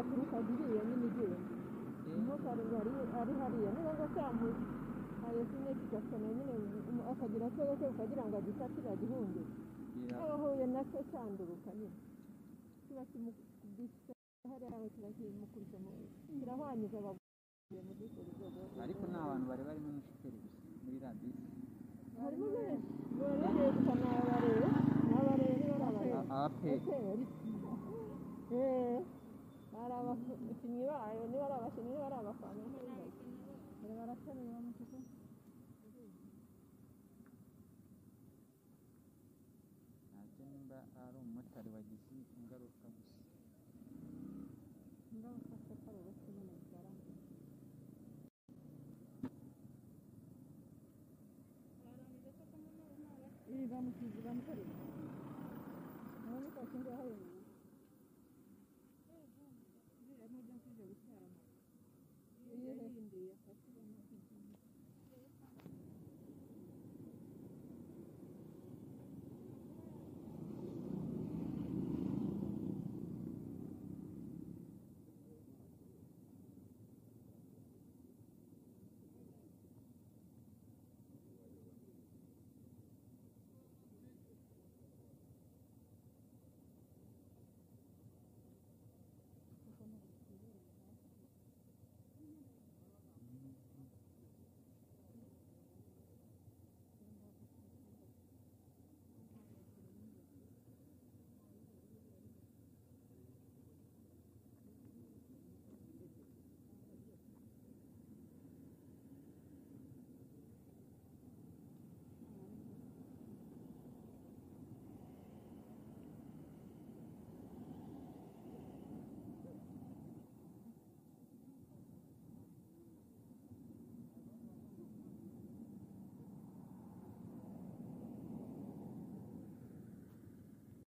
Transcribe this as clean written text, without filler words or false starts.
yaturuka iriya nyine igenda umumotari ngo ari hariya niba ngo cyamuze ayo sinye kigasana nyine akagira twese ukagira ngo agisatire agihunge abahuye nacyo cyanduruka nyine kiba kimukubise hariya kirakimukubise kirahwanyije abaguye mu gikori ariko nta bantu bari barimo n'umushoferi gusa muri radiyo harimo benshi barerekwa n'abarebe niba ari abaperi hari abakinnyi bayo niba ari abakinnyi niba ari abafana bari baraterura bamutuku ntacyo nimba ari umumotari wagize ingaruka gusa ingaruka se kari uretse nyine bigaragara bamukorera urabona ko ashinzwe hariya iriya modoka ije gutwara iyo yindi yafashe